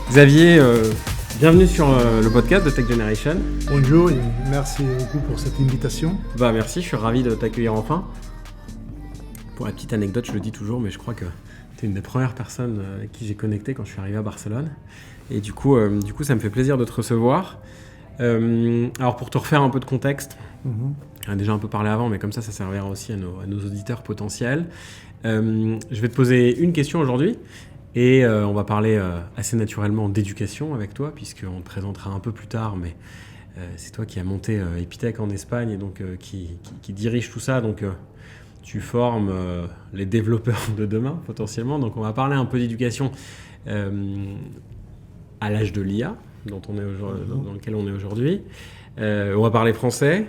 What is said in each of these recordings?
Xavier, bienvenue sur le podcast de Tech Generation. Bonjour et merci beaucoup pour cette invitation. Merci, je suis ravi de t'accueillir enfin. Pour la petite anecdote, je le dis toujours, mais je crois que tu es une des premières personnes avec qui j'ai connecté quand je suis arrivé à Barcelone. Et du coup, ça me fait plaisir de te recevoir. Alors pour te refaire un peu de contexte, on a déjà un peu parlé avant, mais comme ça servira aussi à nos auditeurs potentiels. Je vais te poser une question aujourd'hui. Et on va parler assez naturellement d'éducation avec toi, puisqu'on te présentera un peu plus tard, mais c'est toi qui as monté Epitech en Espagne et donc qui dirige tout ça. Donc tu formes les développeurs de demain potentiellement. Donc on va parler un peu d'éducation à l'âge de l'IA, dans lequel on est aujourd'hui. On va parler français,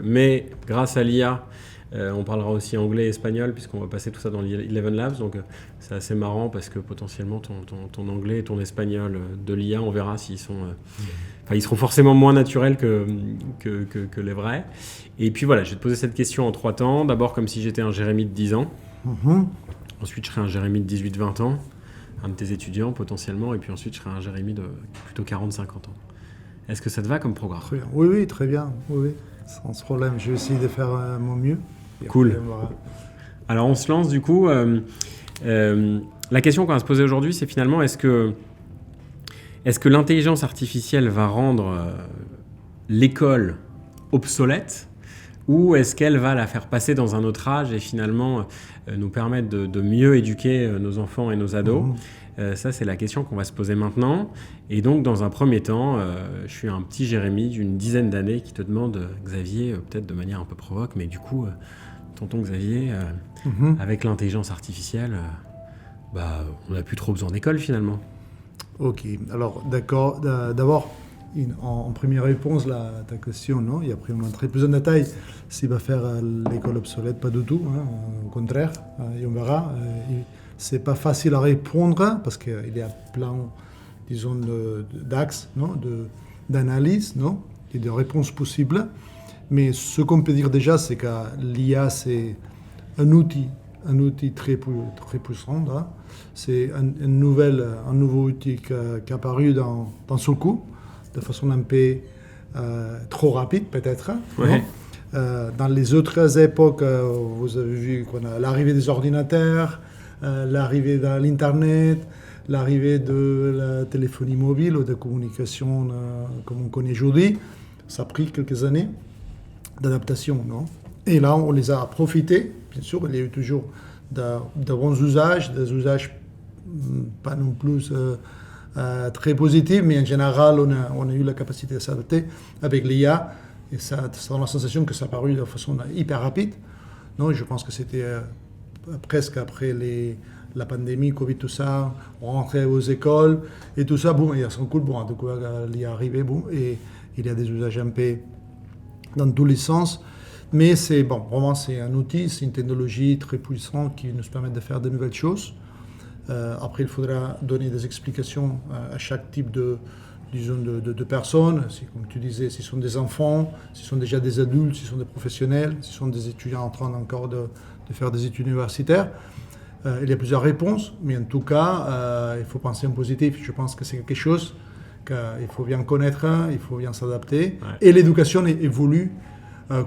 mais grâce à l'IA, on parlera aussi anglais et espagnol puisqu'on va passer tout ça dans l'Eleven Labs, donc c'est assez marrant parce que potentiellement ton anglais et ton espagnol de l'IA, on verra s'ils sont, ils seront forcément moins naturels que les vrais. Et puis voilà, je vais te poser cette question en 3 temps. D'abord comme si j'étais un Jérémy de 10 ans, ensuite je serai un Jérémy de 18-20 ans, un de tes étudiants potentiellement, et puis ensuite je serai un Jérémy de plutôt 40-50 ans. Est-ce que ça te va comme programme ? Très bien. Oui, très bien. Oui, sans problème. Je vais essayer de faire mon mieux. Cool. Alors on se lance du coup. La question qu'on va se poser aujourd'hui, c'est finalement est-ce que l'intelligence artificielle va rendre l'école obsolète ou est-ce qu'elle va la faire passer dans un autre âge et finalement nous permettre de mieux éduquer nos enfants et nos ados ? Ça, c'est la question qu'on va se poser maintenant. Et donc, dans un premier temps, je suis un petit Jérémy d'une dizaine d'années qui te demande, Xavier, peut-être de manière un peu provoque, mais du coup, tonton Xavier, avec l'intelligence artificielle, on n'a plus trop besoin d'école finalement. Ok, alors d'accord. D'abord, en première réponse à ta question, non, il y a pris un très plus en détail s'il va faire l'école obsolète, pas du tout, au contraire, et on verra. C'est pas facile à répondre parce qu'il y a plein, disons, d'axes, d'analyse, et de réponses possibles. Mais ce qu'on peut dire déjà, c'est que l'IA, c'est un outil très puissant. C'est un nouveau outil qui est apparu dans ce coup, de façon un peu trop rapide peut-être. Ouais. Dans les autres époques, vous avez vu qu'on a l'arrivée des ordinateurs, l'arrivée de l'Internet, l'arrivée de la téléphonie mobile ou de communication comme on connaît aujourd'hui. Ça a pris quelques années d'adaptation, non ? Et là, on les a profités. Bien sûr, il y a eu toujours de bons usages, des usages pas non plus très positifs, mais en général, on a eu la capacité de s'adapter avec l'IA. Et ça donne la sensation que ça a paru de façon hyper rapide. Non, je pense que c'était presque après la pandémie, Covid, tout ça, on rentrait aux écoles et tout ça, il y a son coup, de quoi il est arrivé, et il y a des usages un peu dans tous les sens. Mais vraiment c'est un outil, c'est une technologie très puissante qui nous permet de faire de nouvelles choses. Après, il faudra donner des explications à chaque type de personnes. Comme tu disais, si ce sont des enfants, si ce sont déjà des adultes, si ce sont des professionnels, si ce sont des étudiants en train encore de faire des études universitaires. Il y a plusieurs réponses, mais en tout cas, il faut penser en positif. Je pense que c'est quelque chose qu'il faut bien connaître, il faut bien s'adapter. Ouais. Et l'éducation évolue,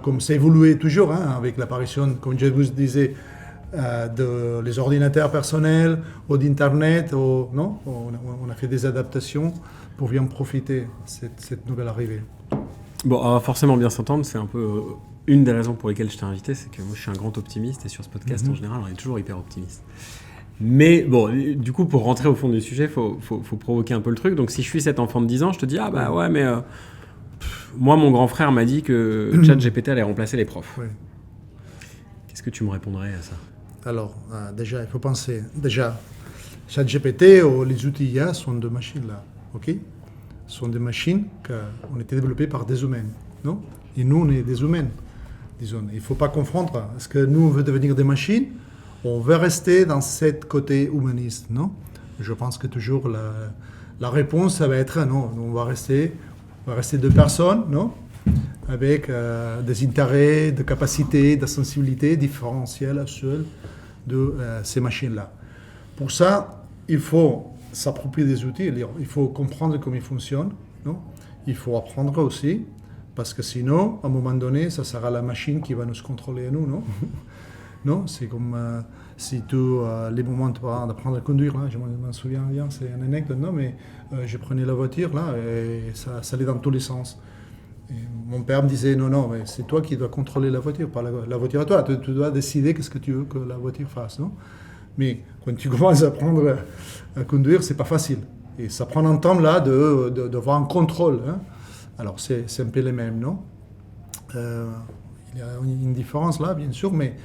comme ça évoluait toujours, avec l'apparition, comme je vous disais, les ordinateurs personnels ou d'Internet. On a fait des adaptations pour bien profiter de cette nouvelle arrivée. Bon, on va forcément bien s'entendre, c'est un peu une des raisons pour lesquelles je t'ai invité, c'est que moi je suis un grand optimiste et sur ce podcast en général on est toujours hyper optimiste. Mais bon, du coup pour rentrer au fond du sujet, faut provoquer un peu le truc. Donc si je suis cet enfant de 10 ans, je te dis moi mon grand frère m'a dit que ChatGPT allait remplacer les profs. Ouais. Qu'est-ce que tu me répondrais à ça ? Alors déjà, il faut penser, ChatGPT ou les outils IA sont des machines là, ok ? Sont des machines qui ont été développées par des humains, non ? Et nous, on est des humains, disons. Il ne faut pas confondre. Est-ce que nous, on veut devenir des machines ? On veut rester dans ce côté humaniste, non ? Je pense que toujours la réponse, ça va être non. On va rester 2 personnes, non ? Avec des intérêts, des capacités, de sensibilité différentielles à celles de ces machines-là. Pour ça, il faut s'approprier des outils. Il faut comprendre comment ils fonctionnent. Non, il faut apprendre aussi, parce que sinon, à un moment donné, ça sera la machine qui va nous contrôler à nous. Non, non, c'est comme si tu, les moments d'apprendre à conduire, là, je m'en souviens bien, c'est une anecdote, non, mais je prenais la voiture là et ça allait dans tous les sens. Et mon père me disait non, mais c'est toi qui dois contrôler la voiture, pas la voiture à toi. Tu dois décider qu'est-ce que tu veux que la voiture fasse, non? Mais quand tu commences à apprendre à conduire, c'est pas facile. Et ça prend un temps là de voir un contrôle. Hein. Alors c'est un peu les mêmes, non? Il y a une différence là, bien sûr, mais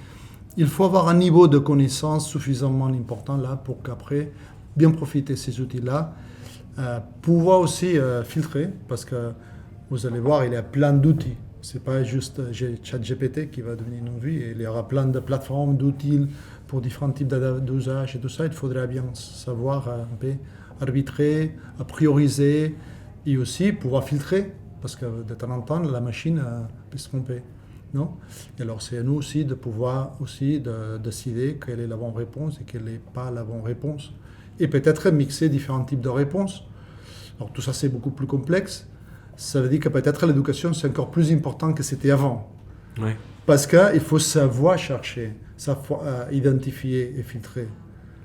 il faut avoir un niveau de connaissance suffisamment important là pour qu'après, bien profiter de ces outils-là, pouvoir aussi filtrer, parce que vous allez voir, il y a plein d'outils. C'est pas juste ChatGPT qui va devenir une vie. Il y aura plein de plateformes, d'outils pour différents types d'usages et tout ça. Il faudrait bien savoir un peu arbitrer, prioriser et aussi pouvoir filtrer, parce que de temps en temps, la machine peut se tromper. Non? Et alors, c'est à nous aussi de pouvoir aussi décider quelle est la bonne réponse et quelle n'est pas la bonne réponse. Et peut-être mixer différents types de réponses. Alors, tout ça, c'est beaucoup plus complexe. Ça veut dire que peut-être l'éducation, c'est encore plus important que c'était avant. Ouais. Parce qu'il faut savoir chercher, savoir identifier et filtrer.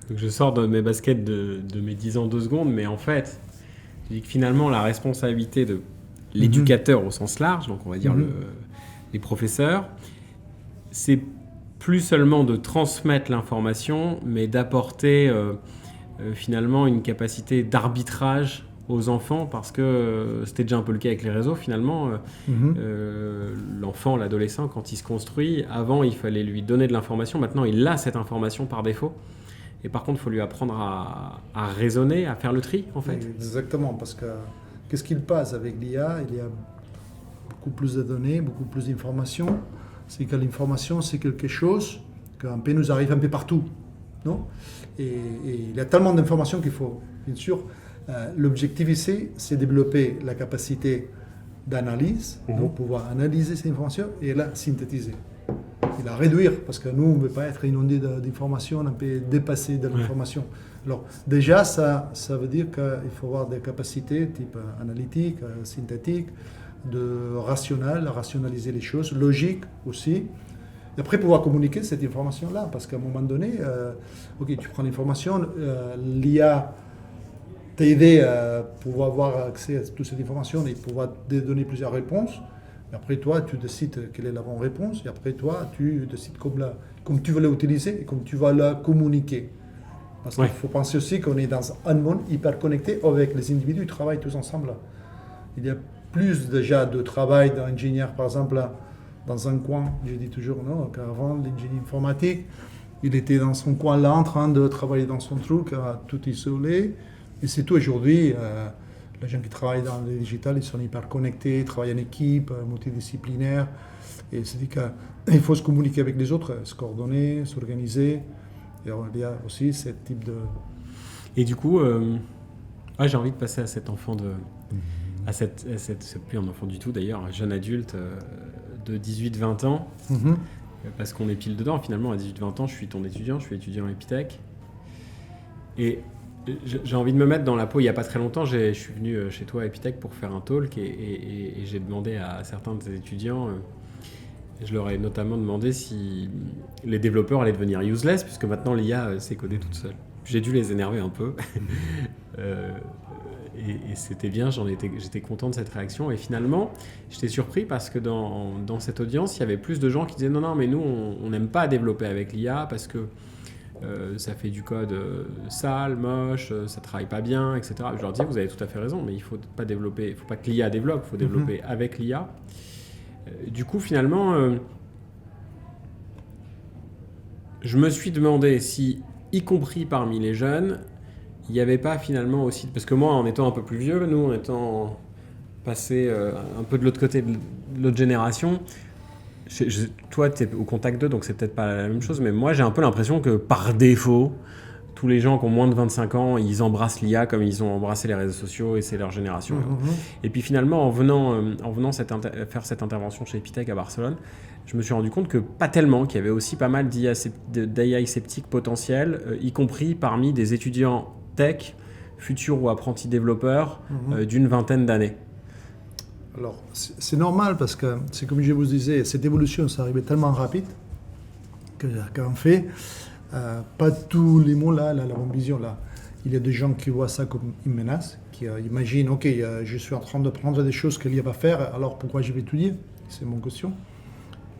Donc je sors de mes baskets de mes 10 ans 2 secondes, mais en fait, je dis que finalement, la responsabilité de l'éducateur au sens large, donc on va dire les professeurs, c'est plus seulement de transmettre l'information, mais d'apporter finalement une capacité d'arbitrage aux enfants, parce que c'était déjà un peu le cas avec les réseaux finalement. L'enfant, l'adolescent, quand il se construit, avant il fallait lui donner de l'information, maintenant il a cette information par défaut. Et par contre, il faut lui apprendre à raisonner, à faire le tri en fait. Exactement, parce que qu'est-ce qu'il passe avec l'IA? Il y a beaucoup plus de données, beaucoup plus d'informations. C'est que l'information, c'est quelque chose qui un peu nous arrive un peu partout. Non? Et il y a tellement d'informations qu'il faut, bien sûr, l'objectif ici, c'est développer la capacité d'analyse, donc pouvoir analyser ces informations et la synthétiser. Et la réduire, parce que nous, on ne veut pas être inondé d'informations, on peut dépasser de l'information. Alors, déjà, ça veut dire qu'il faut avoir des capacités type analytique, synthétique, de rationaliser les choses, logique aussi. Et après, pouvoir communiquer cette information-là, parce qu'à un moment donné, ok, tu prends l'information, l'IA t'aider à pouvoir avoir accès à toute cette information et pouvoir te donner plusieurs réponses. Et après, toi, tu décides quelle est la bonne réponse. Et après, toi, tu décides comme tu veux l'utiliser et comme tu vas la communiquer. Parce qu'il faut penser aussi qu'on est dans un monde hyper connecté avec les individus qui travaillent tous ensemble. Il y a plus déjà de travail d'ingénieur, par exemple, dans un coin. Je dis toujours, non, qu'avant, l'ingénieur informatique, il était dans son coin là, en train de travailler dans son truc, tout isolé. Et c'est tout aujourd'hui. Les gens qui travaillent dans le digital, ils sont hyper connectés, travaillent en équipe, multidisciplinaire. Et c'est dit qu'il faut se communiquer avec les autres, se coordonner, s'organiser. Et il y a aussi ce type de... Et du coup, j'ai envie de passer à cet enfant c'est plus un enfant du tout d'ailleurs, un jeune adulte de 18-20 ans. Parce qu'on est pile dedans. Finalement, à 18-20 ans, je suis ton étudiant, je suis étudiant à Epitech. Et j'ai envie de me mettre dans la peau. Il n'y a pas très longtemps, je suis venu chez toi à Epitech pour faire un talk et j'ai demandé à certains de tes étudiants, je leur ai notamment demandé si les développeurs allaient devenir useless, puisque maintenant l'IA sait coder toute seule. J'ai dû les énerver un peu. Et c'était bien, j'étais content de cette réaction. Et finalement, j'étais surpris parce que dans cette audience, il y avait plus de gens qui disaient non, mais nous, on n'aime pas développer avec l'IA parce que ça fait du code sale, moche, ça travaille pas bien, etc. Je leur dis, vous avez tout à fait raison, mais il faut pas que l'IA développe, il faut développer avec l'IA. Du coup, finalement, je me suis demandé si, y compris parmi les jeunes, il n'y avait pas finalement aussi... Parce que moi, en étant un peu plus vieux, nous, en étant passé un peu de l'autre côté de l'autre génération... Toi, tu es au contact d'eux, donc c'est peut-être pas la même chose, mais moi, j'ai un peu l'impression que par défaut, tous les gens qui ont moins de 25 ans, ils embrassent l'IA comme ils ont embrassé les réseaux sociaux et c'est leur génération. Et puis finalement, en venant faire cette intervention chez Epitech à Barcelone, je me suis rendu compte que pas tellement, qu'il y avait aussi pas mal d'AI sceptiques potentiels, y compris parmi des étudiants tech futur ou apprenti développeur d'une vingtaine d'années? Alors, c'est normal parce que, c'est comme je vous disais, cette évolution, ça arrivait tellement rapide qu'en fait, pas tous les mots là, la bonne vision là. Il y a des gens qui voient ça comme une menace, qui imaginent, ok, je suis en train de prendre des choses que l'IA va faire, alors pourquoi je vais étudier? C'est mon question.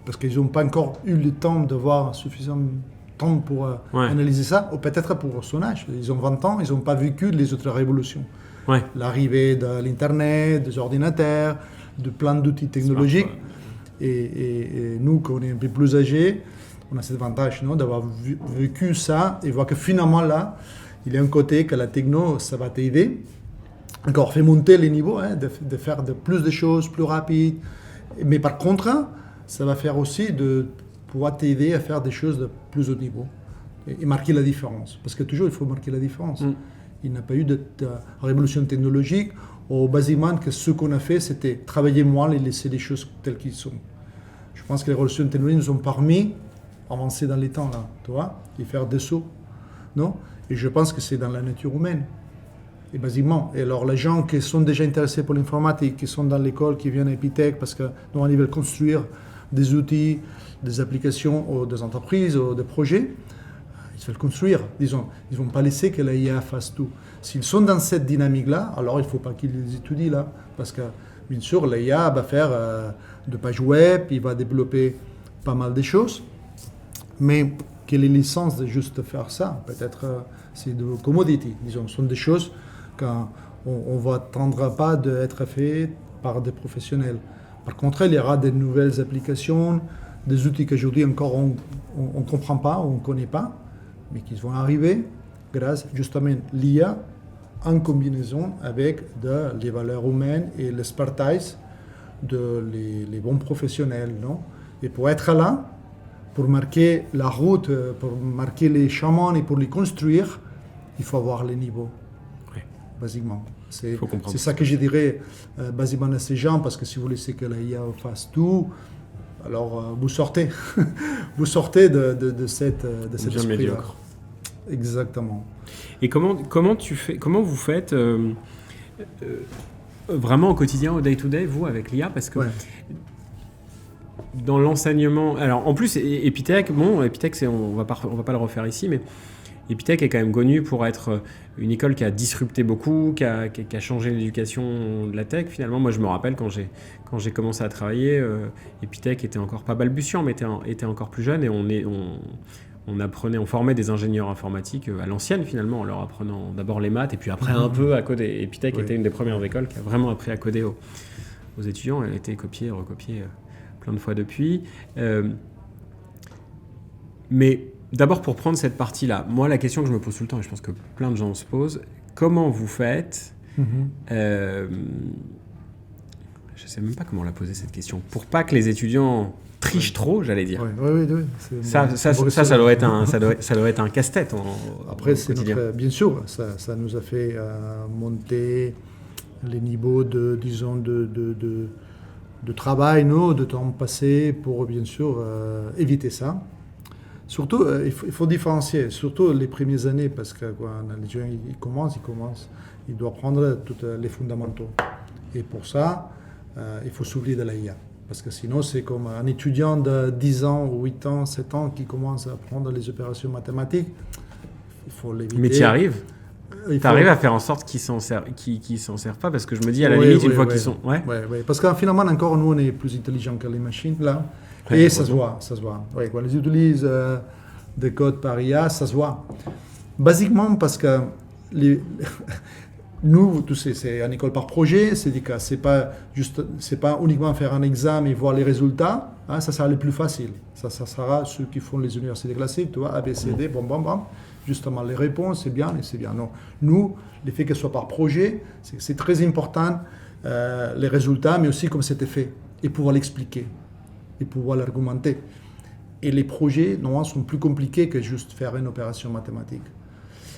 Parce qu'ils n'ont pas encore eu le temps de voir suffisamment de temps pour analyser ça, ou peut-être pour son âge. Ils ont 20 ans, ils n'ont pas vécu les autres révolutions. Ouais. L'arrivée de l'Internet, des ordinateurs, de plein d'outils technologiques. Et nous, quand on est un peu plus âgés, on a cet avantage d'avoir vécu ça et voir que finalement là, il y a un côté que la techno, ça va t'aider. Encore, fait monter les niveaux, de faire plus de choses, plus rapides. Mais par contre, ça va faire aussi de pouvoir t'aider à faire des choses de plus haut niveau et marquer la différence. Parce que toujours, il faut marquer la différence. Il n'y a pas eu de révolution technologique où, basiquement, que ce qu'on a fait, c'était travailler moins et laisser les choses telles qu'elles sont. Je pense que les révolutions technologiques nous ont permis d'avancer dans les temps, là, tu vois, et faire des sauts. Non? Et je pense que c'est dans la nature humaine. Et basiquement. Et alors, les gens qui sont déjà intéressés pour l'informatique, qui sont dans l'école, qui viennent à Epitech, parce que nous, ils veulent construire des outils, des applications, ou des entreprises, ou des projets, ils veulent construire, disons. Ils ne vont pas laisser que l'IA fasse tout. S'ils sont dans cette dynamique-là, alors il ne faut pas qu'ils les étudient là. Parce que, bien sûr, l'IA va faire de pages web, il va développer pas mal de choses. Mais quelle est l'essence de juste faire ça? Peut-être c'est de commodity, disons. Ce sont des choses qu'on ne attendra pas d'être faites par des professionnels. Par contre, il y aura des nouvelles applications, des outils qu'aujourd'hui encore on ne comprend pas, on ne connaît pas, mais qui vont arriver grâce justement à l'IA en combinaison avec les valeurs humaines et l'expertise les bons professionnels. Non? Et pour être là, pour marquer la route, pour marquer les chemins et pour les construire, il faut avoir les niveaux, basiquement. C'est ça que je dirais basiquement à ces gens, parce que si vous laissez que l'IA fasse tout, alors vous sortez. Vous sortez de cet esprit médiocre. Exactement. Et comment vous faites vraiment au quotidien, au day-to-day, vous, avec l'IA? Parce que dans l'enseignement... Alors, en plus, Epitech, on va pas le refaire ici, mais Epitech est quand même connu pour être une école qui a disrupté beaucoup, qui a changé l'éducation de la tech. Finalement, moi, je me rappelle quand j'ai commencé à travailler, Epitech était encore pas balbutiant, mais était encore plus jeune, et on formait des ingénieurs informatiques à l'ancienne, finalement, en leur apprenant d'abord les maths et puis après un peu à coder. Epitech était une des premières écoles qui a vraiment appris à coder aux étudiants. Elle a été copiée, recopiée plein de fois depuis. Mais d'abord, pour prendre cette partie-là, moi, la question que je me pose tout le temps, et je pense que plein de gens se posent, comment vous faites je ne sais même pas comment la poser, cette question. Pour pas que les étudiants trichent trop, j'allais dire. Oui. Ça doit être un casse-tête. Après, bien sûr, ça nous a fait monter les niveaux de travail, de temps passé pour, bien sûr, éviter ça. Surtout, il faut différencier, surtout les premières années, parce que quand les gens ils commencent, ils doivent prendre tous les fondamentaux. Et pour ça, il faut s'oublier de l'IA. Parce que sinon, c'est comme un étudiant de 10 ans, 8 ans, 7 ans qui commence à apprendre les opérations mathématiques. Il faut l'éviter. Mais tu y arrives? Tu arrives à faire en sorte qu'ils s'en servent pas? Parce que je me dis, à la limite, une fois qu'ils sont... Oui, parce que finalement, encore, nous, on est plus intelligents que les machines, là. Et ça se voit. Oui, quand ils utilisent des codes par IA, ça se voit. Basiquement parce que nous, tu sais, c'est une école par projet, c'est pas uniquement faire un examen et voir les résultats, ça sera le plus facile. Ça sera ceux qui font les universités classiques, tu vois, ABCD, bam. Justement, les réponses, c'est bien. Non. Nous, le fait que ce soit par projet, c'est très important, les résultats, mais aussi comme c'était fait, et pouvoir l'expliquer, et pouvoir l'argumenter. Et les projets, normalement, sont plus compliqués que juste faire une opération mathématique.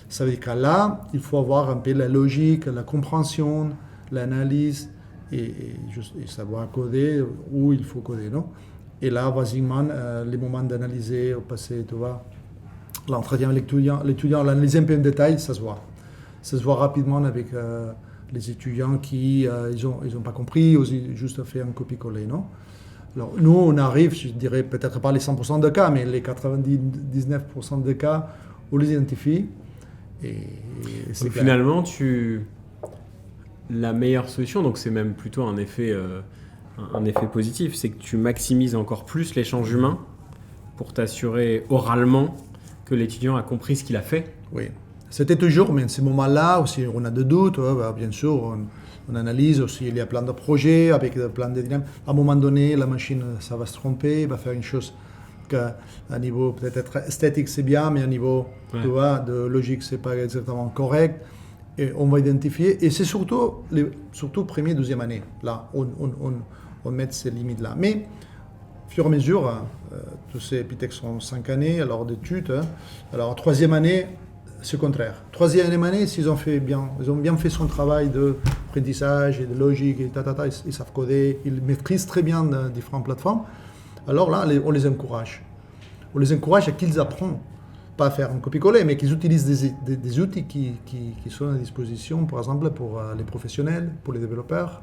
Ça veut dire que là, il faut avoir un peu la logique, la compréhension, l'analyse, et savoir coder où il faut coder, non? Et là, basiquement, les moments d'analyser, au passé, tu vois, l'entretien avec l'étudiant, l'analyser un peu en détail, ça se voit. ça se voit rapidement avec les étudiants qui ils ont pas compris ou ils ont juste fait un copier-coller, non? Alors, nous, on arrive, je dirais peut-être pas les 100% de cas, mais les 99% de cas, on les identifie. Et donc finalement, la meilleure solution, donc c'est même plutôt un effet positif, c'est que tu maximises encore plus l'échange humain pour t'assurer oralement que l'étudiant a compris ce qu'il a fait. Oui, c'était toujours, mais à ce moment-là, aussi, on a des doutes, bien sûr, on analyse aussi, il y a plein de projets avec plein de dynamiques. À un moment donné, la machine, ça va se tromper, va faire une chose qu'à niveau peut-être esthétique, c'est bien, mais à niveau tu vois, de logique, c'est pas exactement correct. Et on va identifier, et c'est surtout première, deuxième année, là, on met ces limites-là. Mais, au fur et à mesure, tous ces Epitech sont 5 années, alors d'études, alors en troisième année, c'est le contraire. Troisième année, ils ont bien fait son travail d'apprentissage et de logique, et ils savent coder, ils maîtrisent très bien différentes plateformes. Alors là, on les encourage. On les encourage à qu'ils apprennent, pas à faire un copier-coller, mais qu'ils utilisent des outils qui sont à disposition, par exemple, pour les professionnels, pour les développeurs.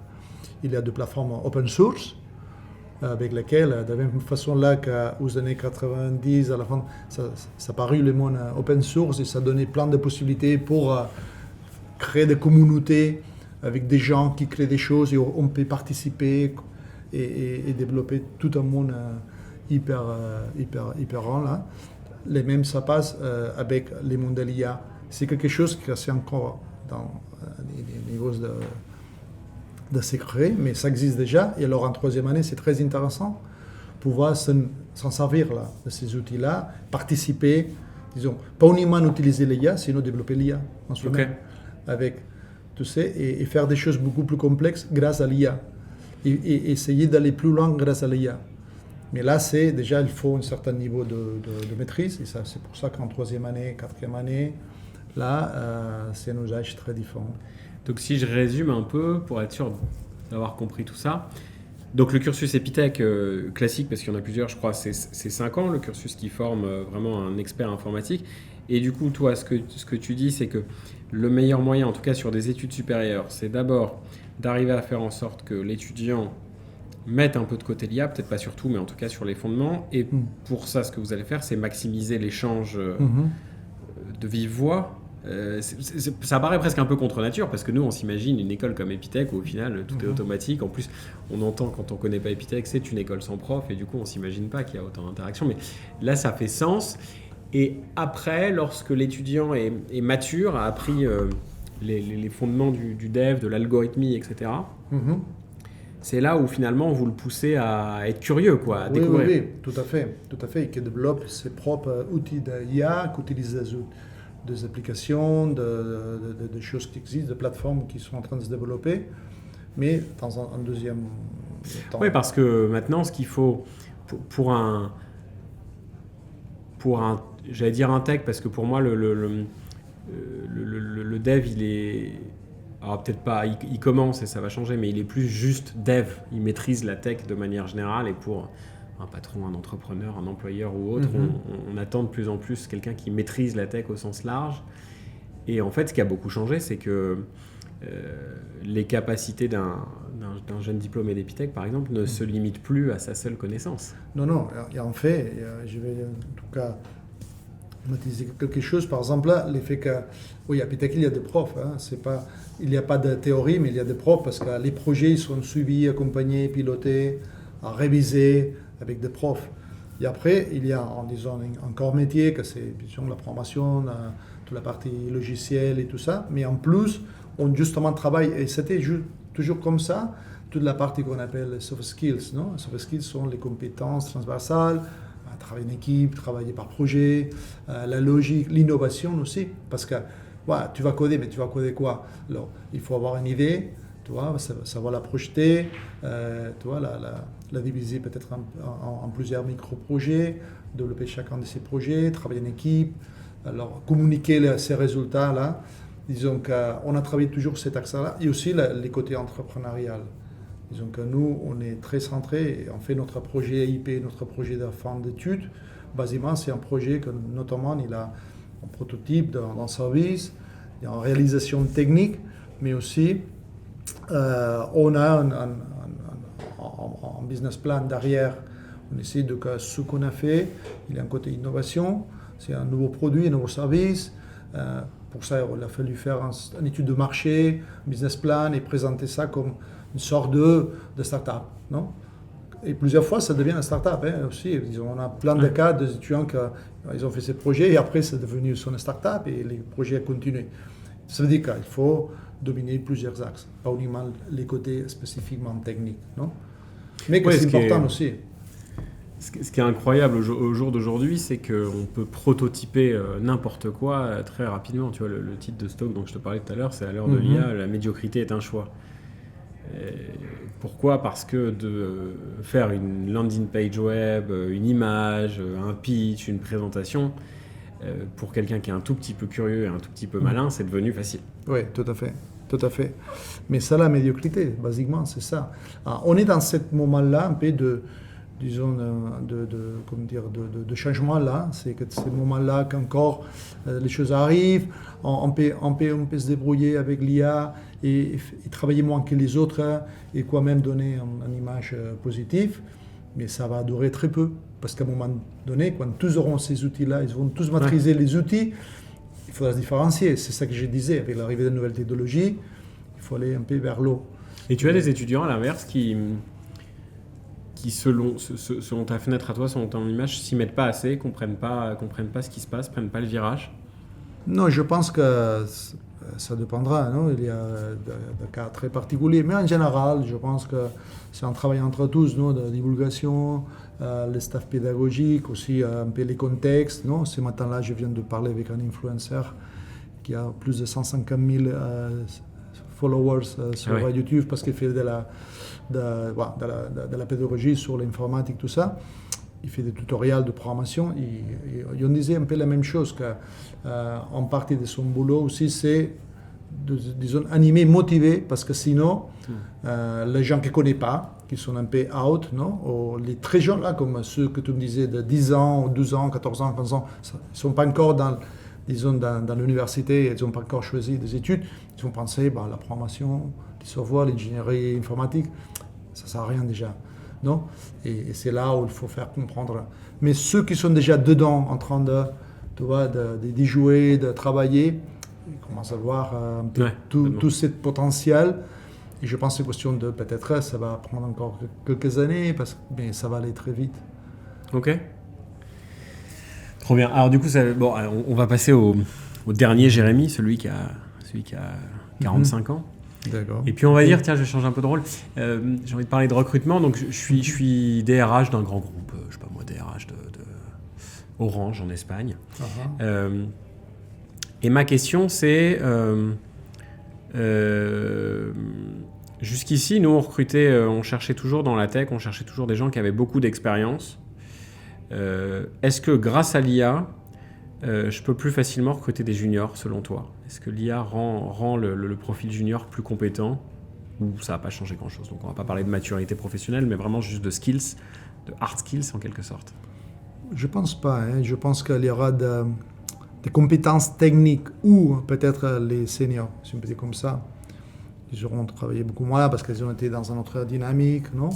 Il y a des plateformes open source, avec lesquelles, de la même façon là qu'aux années 90, à la fin, ça a paru le monde open source et ça donnait plein de possibilités pour créer des communautés avec des gens qui créent des choses et on peut participer et développer tout un monde hyper rond là. Les mêmes, ça passe avec les mondes de l'IA. C'est quelque chose qui est encore dans les niveaux de secret, mais ça existe déjà. Et alors en troisième année, c'est très intéressant pouvoir s'en servir là, de ces outils-là, participer, disons, pas uniquement utiliser l'IA, sinon développer l'IA en soi-même, avec tout ça, et faire des choses beaucoup plus complexes grâce à l'IA, et essayer d'aller plus loin grâce à l'IA. Mais là, déjà, il faut un certain niveau de maîtrise, et ça, c'est pour ça qu'en troisième année, quatrième année, là, c'est un usage très différent. Donc si je résume un peu, pour être sûr d'avoir compris tout ça, donc le cursus Epitech classique, parce qu'il y en a plusieurs, je crois, c'est 5 ans, le cursus qui forme vraiment un expert informatique. Et du coup, toi, ce que tu dis, c'est que le meilleur moyen, en tout cas sur des études supérieures, c'est d'abord d'arriver à faire en sorte que l'étudiant mette un peu de côté l'IA, peut-être pas sur tout, mais en tout cas sur les fondements. Et pour ça, ce que vous allez faire, c'est maximiser l'échange de vive voix. Ça paraît presque un peu contre nature parce que nous on s'imagine une école comme Epitech où au final tout est automatique. En plus on entend quand on ne connaît pas Epitech, c'est une école sans prof et du coup on ne s'imagine pas qu'il y a autant d'interaction, mais là ça fait sens. Et après, lorsque l'étudiant est mature, a appris les fondements du dev, de l'algorithmie, etc., c'est là où finalement vous le poussez à être curieux, quoi, à découvrir. Oui, tout à fait, et qu'il développe ses propres outils d'IA, qu'il utilise des applications, de choses qui existent, de plateformes qui sont en train de se développer, mais dans un deuxième temps. Oui, parce que maintenant, ce qu'il faut pour un j'allais dire un tech, parce que pour moi, le dev, il est... Alors peut-être pas, il commence et ça va changer, mais il est plus juste dev. Il maîtrise la tech de manière générale et pour un patron, un entrepreneur, un employeur ou autre, on attend de plus en plus quelqu'un qui maîtrise la tech au sens large. Et en fait, ce qui a beaucoup changé, c'est que les capacités d'un jeune diplômé d'Epitech, par exemple, ne se limitent plus à sa seule connaissance. Non, en fait, je vais en tout cas matérialiser quelque chose. Par exemple, là, l'effet que, oui, à Epitech, il y a des profs. Il n'y a pas de théorie, mais il y a des profs parce que les projets ils sont suivis, accompagnés, pilotés, révisés avec des profs. Et après, il y a, en disant, un corps métier, que c'est la programmation, toute la partie logicielle et tout ça. Mais en plus, on justement travaille, et c'était toujours comme ça, toute la partie qu'on appelle les soft skills. Non? Les soft skills sont les compétences transversales, travailler en équipe, travailler par projet, la logique, l'innovation aussi. Parce que tu vas coder, mais tu vas coder quoi? Alors, il faut avoir une idée, tu vois, savoir la projeter, tu vois, la diviser peut-être en plusieurs micro-projets, développer chacun de ces projets, travailler en équipe, alors communiquer ces résultats-là. Disons qu'on a travaillé toujours cet axe-là, et aussi les côtés entrepreneurial. Disons que nous, on est très centré, on fait notre projet IP, notre projet de fin d'études. Basiquement, c'est un projet que notamment, il a un prototype d'un service, en réalisation technique, mais aussi on a un business plan derrière. On essaie de que ce qu'on a fait, il y a un côté innovation, c'est un nouveau produit, un nouveau service. Pour ça, il a fallu faire une étude de marché, un business plan et présenter ça comme une sorte de start-up. Non? Et plusieurs fois, ça devient une start-up aussi. On a plein de cas d'étudiants qui ont fait ces projets et après, c'est devenu une start-up et les projets continuent. Ça veut dire qu'il faut dominer plusieurs axes, pas uniquement les côtés spécifiquement techniques. Non? Mais que c'est important aussi. Ce qui est incroyable au jour d'aujourd'hui, c'est qu'on peut prototyper n'importe quoi très rapidement. Tu vois, le titre de Stock dont je te parlais tout à l'heure, c'est à l'heure de l'IA, la médiocrité est un choix. Et pourquoi ? Parce que de faire une landing page web, une image, un pitch, une présentation, pour quelqu'un qui est un tout petit peu curieux et un tout petit peu malin, c'est devenu facile. Oui, tout à fait. Tout à fait. Mais ça, la médiocrité, basiquement, c'est ça. Alors, on est dans ce moment-là, un peu de changement là. C'est que ce moment-là qu'encore les choses arrivent, on peut se débrouiller avec l'IA et travailler moins que les autres et quand même donner une image positive. Mais ça va durer très peu. Parce qu'à un moment donné, quand tous auront ces outils-là, ils vont tous maîtriser les outils, il faudra se différencier. C'est ça que je disais. Avec l'arrivée de nouvelles technologies, il faut aller un peu vers l'eau. Et tu as des étudiants à l'inverse qui selon ta fenêtre à toi, selon ton image, s'y mettent pas assez, comprennent pas ce qui se passe, prennent pas le virage? Non, je pense que ça dépendra. Non, il y a des cas très particuliers. Mais en général, je pense que c'est un travail entre tous, non, de divulgation, le staff pédagogique, aussi un peu les contextes. Non, ce matin-là, je viens de parler avec un influenceur qui a plus de 150 000 followers sur YouTube parce qu'il fait de la pédagogie sur l'informatique, tout ça. Il fait des tutoriels de programmation. Et on disait un peu la même chose, qu'en partie de son boulot aussi, c'est disons, animer, motiver, parce que sinon, les gens qui ne connaissent pas, qui sont un peu out, non? Ou les très jeunes, là, comme ceux que tu me disais de 10 ans, 12 ans, 14 ans, 15 ans, ils ne sont pas encore dans l'université, ils n'ont pas encore choisi des études, ils vont penser la programmation, le software, l'ingénierie informatique, ça ne sert à rien déjà. Non? Et c'est là où il faut faire comprendre. Mais ceux qui sont déjà dedans, en train d'y jouer, de travailler, ils commencent à voir tout ce potentiel. Et je pense que c'est question de peut-être, ça va prendre encore quelques années, mais ça va aller très vite. Ok. Trop bien. Alors du coup, on va passer au dernier Jérémy, celui qui a 45 ans. D'accord. Et puis on va dire, tiens, je vais changer un peu de rôle. J'ai envie de parler de recrutement. Donc je suis DRH d'un grand groupe, je sais pas moi, DRH de Orange en Espagne. Et ma question, c'est jusqu'ici, nous on recrutait, on cherchait toujours dans la tech, on cherchait toujours des gens qui avaient beaucoup d'expérience. Est-ce que grâce à l'IA, je peux plus facilement recruter des juniors, selon toi? Est-ce que l'IA rend le profil junior plus compétent ou ça va pas changer grand-chose? Donc on va pas parler de maturité professionnelle, mais vraiment juste de skills, de hard skills en quelque sorte. Je pense pas. Je pense qu'il y aura des compétences techniques ou peut-être les seniors, si on peut dire comme ça. Ils auront travaillé beaucoup moins parce qu'ils ont été dans une autre dynamique, non?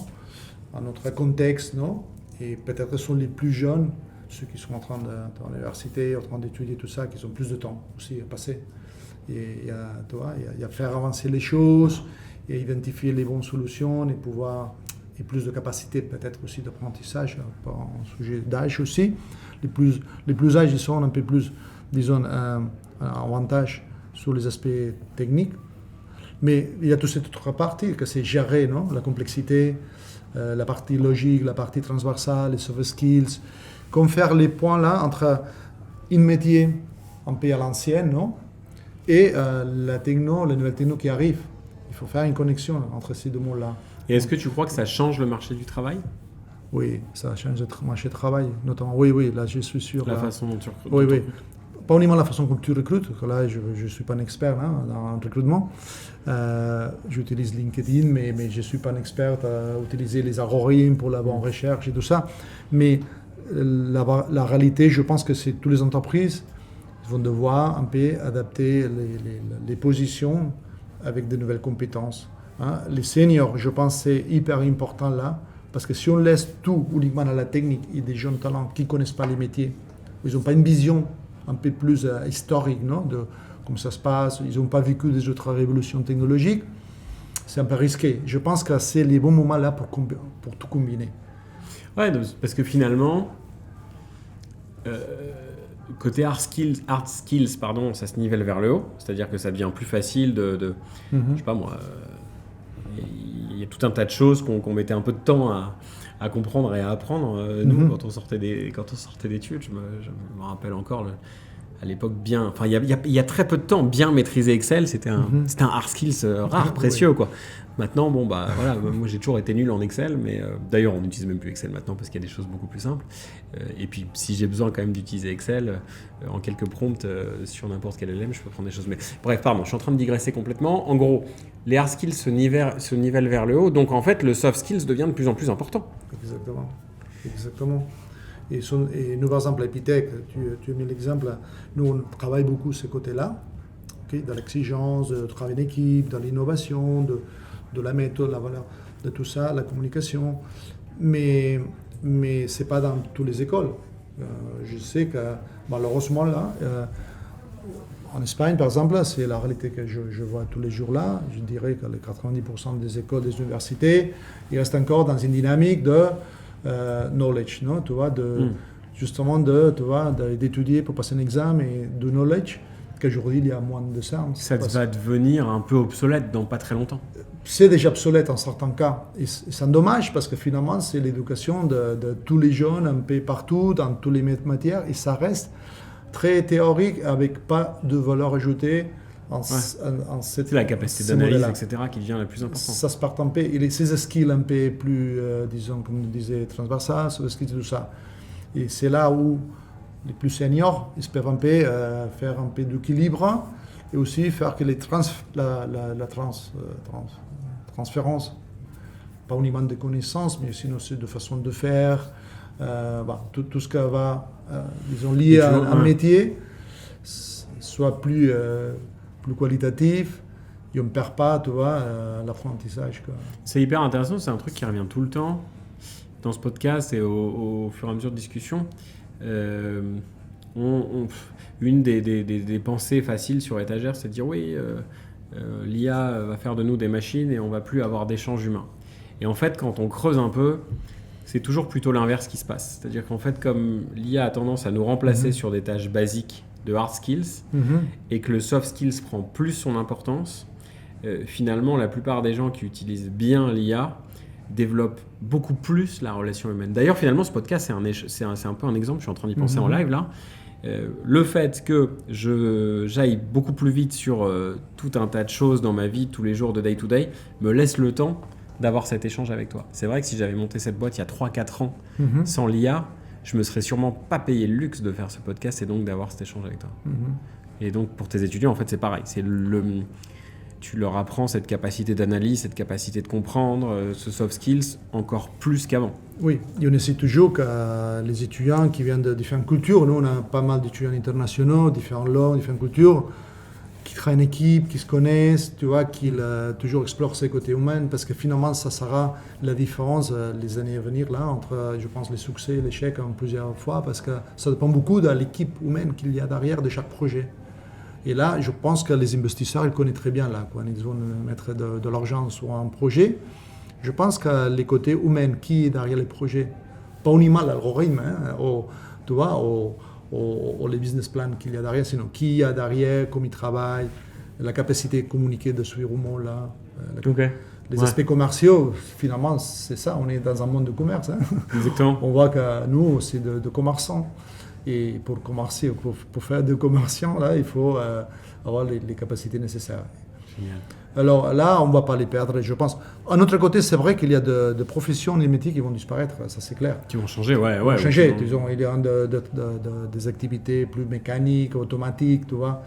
Un autre contexte, non? Et peut-être sont les plus jeunes, ceux qui sont en train dans l'université, en train d'étudier tout ça, qui ont plus de temps aussi à passer. Et il y a faire avancer les choses, et identifier les bonnes solutions, et plus de capacité peut-être aussi d'apprentissage, en sujet d'âge aussi. Les plus âgés, ils sont un peu plus, disons, un avantage sur les aspects techniques. Mais il y a toute cette autre partie, que c'est gérer, non? La complexité, la partie logique, la partie transversale, les soft skills. Comme faire les points là entre un métier un peu à l'ancienne, non? Et la nouvelle techno qui arrive. Il faut faire une connexion entre ces deux mots-là. Et est-ce que tu crois que ça change le marché du travail? Oui, ça change le marché du travail, notamment. Oui, là je suis sûr. La façon dont tu recrutes. Oui. Pas uniquement la façon dont tu recrutes, que là je ne suis pas un expert dans le recrutement. J'utilise LinkedIn, mais je ne suis pas un expert à utiliser les algorithmes pour la bonne recherche et tout ça. Mais la réalité, je pense que c'est toutes les entreprises, Ils vont devoir un peu adapter les positions avec de nouvelles compétences. Hein. Les seniors, je pense, c'est hyper important là, parce que si on laisse tout uniquement à la technique et des jeunes talents qui ne connaissent pas les métiers, ils n'ont pas une vision un peu plus historique, non, de comment ça se passe, ils n'ont pas vécu des autres révolutions technologiques, c'est un peu risqué. Je pense que c'est les bons moments là pour tout combiner. Ouais, parce que finalement, côté hard skills, ça se nivelle vers le haut, c'est-à-dire que ça devient plus facile de je sais pas moi, il y a tout un tas de choses qu'on mettait un peu de temps à comprendre et à apprendre. Nous, quand on sortait d'études, je me rappelle encore à l'époque bien, enfin il y a très peu de temps, bien maîtriser Excel, c'était un hard skills rare, précieux quoi. Maintenant, bon bah voilà, moi j'ai toujours été nul en Excel, mais d'ailleurs on n'utilise même plus Excel maintenant parce qu'il y a des choses beaucoup plus simples. Et puis si j'ai besoin quand même d'utiliser Excel, en quelques prompts sur n'importe quel LM, je peux prendre des choses. Mais bref, pardon, je suis en train de digresser complètement. En gros, les hard skills se nivellent vers le haut, donc en fait le soft skills devient de plus en plus important. Exactement. Et nous, par exemple, à Epitech, tu as mis l'exemple, nous on travaille beaucoup ce côté-là, okay, dans l'exigence, de travail d'équipe, dans l'innovation, de la méthode, la valeur, de tout ça, la communication. Mais ce n'est pas dans toutes les écoles. Je sais que malheureusement, là, en Espagne, par exemple, c'est la réalité que je vois tous les jours là. Je dirais que les 90% des écoles, des universités, ils restent encore dans une dynamique de knowledge, non, tu vois, justement d'étudier pour passer un examen et de knowledge, qu'aujourd'hui il y a moins de ça. Ça va devenir un peu obsolète dans pas très longtemps. C'est déjà obsolète en certains cas. Et c'est dommage parce que finalement, c'est l'éducation de tous les jeunes, un peu partout, dans toutes les matières, et ça reste très théorique avec pas de valeur ajoutée. C'est la capacité d'analyse, etc., qui devient la plus importante. Ça se part un peu, et ces skills un peu plus, disons, comme on disait, transversales, ces skills, tout ça. Et c'est là où les plus seniors, ils peuvent un peu faire un peu d'équilibre et aussi faire que la transférence, pas uniquement de connaissances, mais aussi de façon de faire, tout ce qui va, disons, lié à un métier, soit plus qualitatif, et on ne perd pas, tu vois, l'apprentissage, quoi. C'est hyper intéressant, c'est un truc qui revient tout le temps dans ce podcast et au fur et à mesure de discussion. Une des pensées faciles sur étagère, c'est de dire oui, l'IA va faire de nous des machines et on ne va plus avoir d'échanges humains. Et en fait, quand on creuse un peu, c'est toujours plutôt l'inverse qui se passe. C'est-à-dire qu'en fait, comme l'IA a tendance à nous remplacer sur des tâches basiques de hard skills et que le soft skills prend plus son importance, finalement, la plupart des gens qui utilisent bien l'IA développent beaucoup plus la relation humaine. D'ailleurs, finalement, ce podcast, c'est un peu un exemple, je suis en train d'y penser en live là. Le fait que j'aille beaucoup plus vite sur tout un tas de choses dans ma vie, tous les jours de day to day, me laisse le temps d'avoir cet échange avec toi. C'est vrai que si j'avais monté cette boîte il y a 3-4 ans sans l'IA, je me serais sûrement pas payé le luxe de faire ce podcast et donc d'avoir cet échange avec toi. Et donc pour tes étudiants, en fait, c'est pareil. Tu leur apprends cette capacité d'analyse, cette capacité de comprendre, ce soft skills encore plus qu'avant. Oui, et on essaie toujours que les étudiants qui viennent de différentes cultures, nous on a pas mal d'étudiants internationaux, différentes langues, différentes cultures, qui travaillent en équipe, qui se connaissent, tu vois, qui toujours explorent ces côtés humains, parce que finalement ça sera la différence les années à venir là, entre, je pense, les succès et l'échec en plusieurs fois, parce que ça dépend beaucoup de l'équipe humaine qu'il y a derrière de chaque projet. Et là, je pense que les investisseurs, ils connaissent très bien là, quand ils vont mettre de l'argent sur un projet. Je pense que les côtés humains qui est derrière les projets, pas uniquement l'algorithme, tu vois, ou les business plans qu'il y a derrière, sinon qui il y a derrière, comment ils travaillent, la capacité de communiquer de ce moment-là. Les aspects commerciaux, finalement, c'est ça, on est dans un monde de commerce. Exactement. On voit que nous, c'est de commerçants. Et pour commercer, pour faire de commerciants, là, il faut avoir les capacités nécessaires. Génial. Alors là, on ne va pas les perdre, je pense. À notre côté, c'est vrai qu'il y a de professions, des métiers qui vont disparaître, ça c'est clair. Qui vont changer, ouais. Ils vont changer, disons, il y a des activités plus mécaniques, automatiques, tu vois.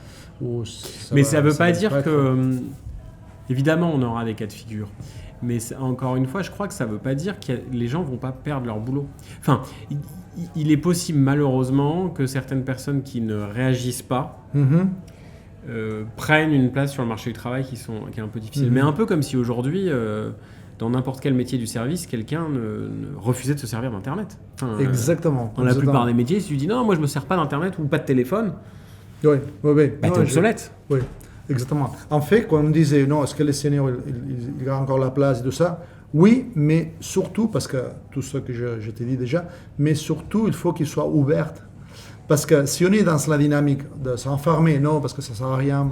Mais ça ne veut pas dire que Évidemment, on aura des cas de figure. Mais encore une fois, je crois que ça ne veut pas dire que les gens ne vont pas perdre leur boulot. Enfin, il est possible malheureusement que certaines personnes qui ne réagissent pas prennent une place sur le marché du travail qui est un peu difficile. Mais un peu comme si aujourd'hui, dans n'importe quel métier du service, quelqu'un refusait de se servir d'Internet. Enfin, exactement. Dans la plupart des métiers, si tu dis non, moi je ne me sers pas d'Internet ou pas de téléphone, oui. Bah, t'es obsolète. Oui. Exactement. En fait, quand on disait, non, est-ce que les seniors, il a encore la place et tout ça? Oui, mais surtout, parce que tout ce que je t'ai dit déjà, mais surtout, il faut qu'il soit ouvert. Parce que si on est dans la dynamique de s'enfermer, non, parce que ça ne sert à rien,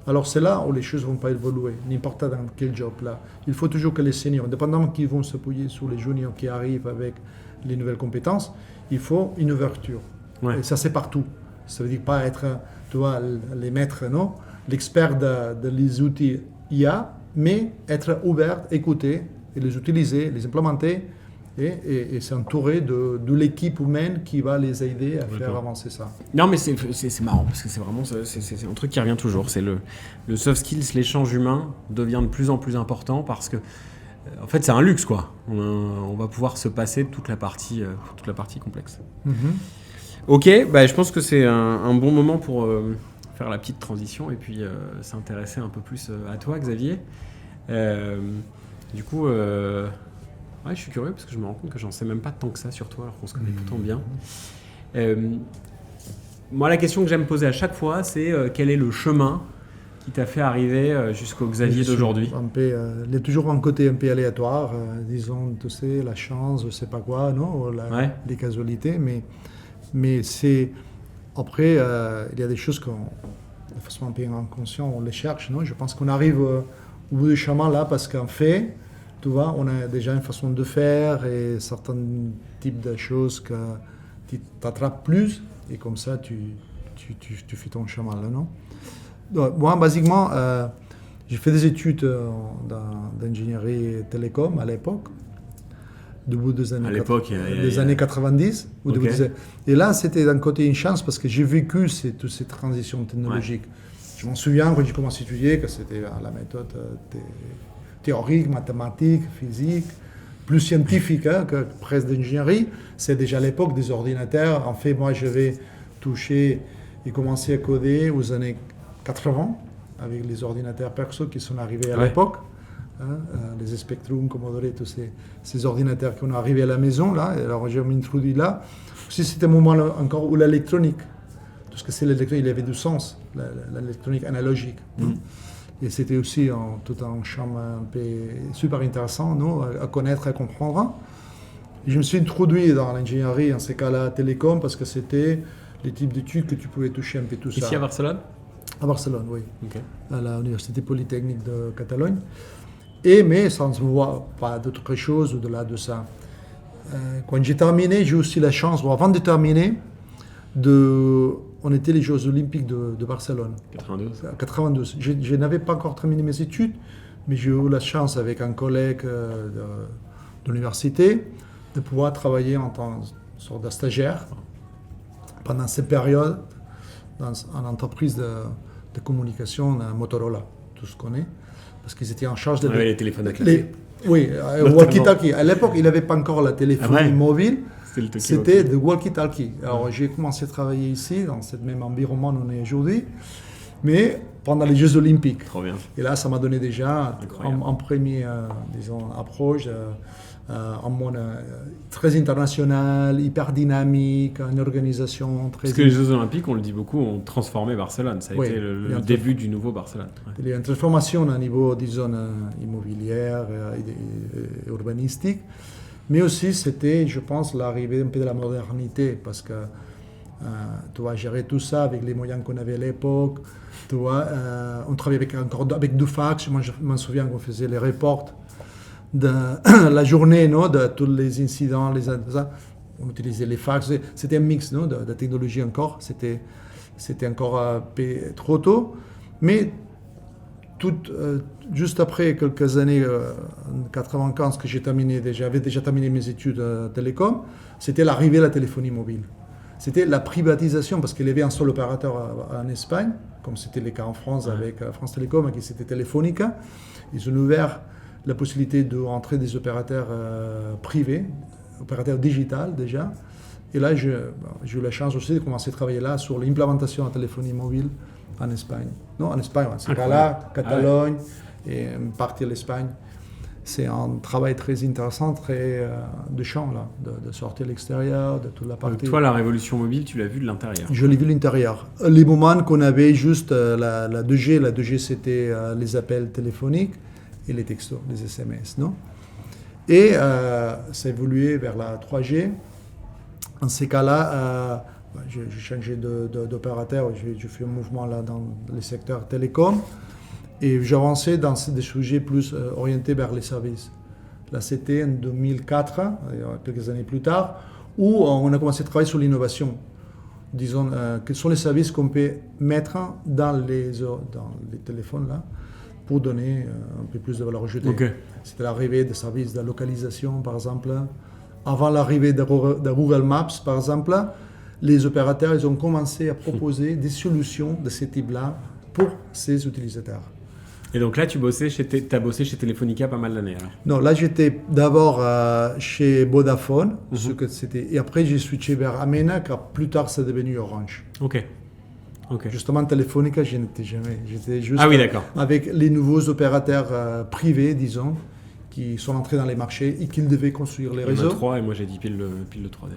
alors c'est là où les choses ne vont pas évoluer, n'importe dans quel job là. Il faut toujours que les seniors, indépendamment qu'ils vont s'appuyer sur les juniors qui arrivent avec les nouvelles compétences, il faut une ouverture. Ouais. Et ça, c'est partout. Ça veut dire pas être, tu vois, les maîtres, non, l'expert de les outils IA, mais être ouvert, écouter et les utiliser, les implémenter et s'entourer de l'équipe humaine qui va les aider à faire avancer ça. Non, mais c'est marrant parce que c'est vraiment c'est un truc qui revient toujours. C'est le soft skills, l'échange humain devient de plus en plus important parce que en fait c'est un luxe quoi. On va pouvoir se passer de toute la partie complexe. Ok, bah, je pense que c'est un bon moment pour faire la petite transition et puis s'intéresser un peu plus à toi, Xavier. Du coup, ouais, je suis curieux parce que je me rends compte que j'en sais même pas tant que ça sur toi alors qu'on se connaît pourtant bien. Moi, la question que j'aime poser à chaque fois, c'est quel est le chemin qui t'a fait arriver jusqu'au Xavier d'aujourd'hui? Il y a toujours un côté un peu aléatoire, disons, tu sais, la chance, je sais pas quoi, non, les casualités, mais c'est... Après, il y a des choses qu'on, de façon un peu inconsciente, on les cherche, non? Je pense qu'on arrive au bout du chemin là parce qu'en fait, tu vois, on a déjà une façon de faire et certains types de choses que tu t'attrapes plus et comme ça, tu fais ton chemin là, non? Donc, moi, basiquement, j'ai fait des études d'ingénierie télécom à l'époque. Début des années, années 90. Okay. Et là, c'était d'un côté une chance parce que j'ai vécu toutes ces transitions technologiques. Ouais. Je m'en souviens quand j'ai commencé à étudier que c'était la méthode théorique, mathématique, physique, plus scientifique que presque d'ingénierie. C'est déjà l'époque des ordinateurs. En fait, moi, je vais toucher et commencer à coder aux années 80 avec les ordinateurs perso qui sont arrivés à l'époque. Les Spectrum, Commodore, tous ces ordinateurs qui sont arrivés à la maison, là, et alors je m'introduis là. Aussi, c'était un moment encore où l'électronique, tout ce que c'est l'électronique, il avait du sens, l'électronique analogique. Et c'était aussi tout un champ un peu super intéressant à connaître, à comprendre. Et je me suis introduit dans l'ingénierie, en ce cas-là, télécom, parce que c'était les types d'études que tu pouvais toucher un peu tout ça. Ici à Barcelone? À Barcelone, oui. Okay. À l'Université Polytechnique de Catalogne. Mais ça ne se voit pas d'autre chose au-delà de ça. Quand j'ai terminé, j'ai aussi la chance, avant de terminer, on était les Jeux Olympiques de Barcelone. 92. Je n'avais pas encore terminé mes études, mais j'ai eu la chance avec un collègue de l'université de pouvoir travailler en tant que sorte de stagiaire pendant cette période dans une entreprise de communication Motorola, tout ce qu'on connaît. Parce qu'ils étaient en charge de... les téléphones à clapet. Oui, walkie-talkie. À l'époque, il n'y avait pas encore la téléphonie mobile. C'était de walkie-talkie. Alors, j'ai commencé à travailler ici, dans ce même environnement où on est aujourd'hui, mais pendant les Jeux Olympiques. Trop bien. Et là, ça m'a donné déjà un premier, approche, un monde très international, hyper dynamique, une organisation très... Parce que les Jeux Olympiques, on le dit beaucoup, ont transformé Barcelone. Ça a été le début du nouveau Barcelone. Ouais. Il y a une transformation au niveau, disons, immobilière et urbanistique, mais aussi c'était, je pense, l'arrivée un peu de la modernité, parce que tu vois, gérer tout ça avec les moyens qu'on avait à l'époque. Tu vois, on travaillait avec du fax. Moi, je m'en souviens qu'on faisait les reports de la journée, non, de tous les incidents, on utilisait les fax. C'était un mix, non, de technologie encore. C'était encore trop tôt, mais juste après quelques années, en 95, que j'avais déjà terminé mes études télécom, c'était l'arrivée de la téléphonie mobile. c'était la privatisation, parce qu'il y avait un seul opérateur en Espagne, comme c'était le cas en France avec France Télécom, qui c'était Telefónica. Ils ont ouvert la possibilité de rentrer des opérateurs privés, opérateurs digitales déjà. Et là, j'ai eu la chance aussi de commencer à travailler là sur l'implémentation de la téléphonie mobile en Espagne. Non, en Espagne, c'est pas là, Catalogne et une partie de l'Espagne. C'est un travail très intéressant, très de champ, là, de sortir à l'extérieur, de toute la partie. Donc toi, la révolution mobile, tu l'as vue de l'intérieur. Je l'ai vu de l'intérieur. Les moments qu'on avait juste la 2G, la 2G c'était les appels téléphoniques et les textos, les SMS, non? Et ça a évolué vers la 3G. En ces cas-là, j'ai changé d'opérateur, j'ai fait un mouvement là dans le secteur télécom et j'ai avancé dans des sujets plus orientés vers les services. Là, c'était en 2004, quelques années plus tard, où on a commencé à travailler sur l'innovation. Disons, quels sont les services qu'on peut mettre dans les téléphones là, pour donner un peu plus de valeur ajoutée. Okay. C'était l'arrivée des services de localisation, par exemple. Avant l'arrivée de Google Maps, par exemple, les opérateurs ils ont commencé à proposer des solutions de ce type-là pour ces utilisateurs. Et donc là, tu as bossé chez Telefonica pas mal d'années alors? Non, là j'étais d'abord chez Vodafone, et après j'ai switché vers Amena, car plus tard c'est devenu Orange. Ok. Justement, Telefonica, je n'étais jamais. J'étais juste avec les nouveaux opérateurs privés, disons, qui sont entrés dans les marchés et qui devaient construire les réseaux. 3 et moi j'ai dit pile le 3.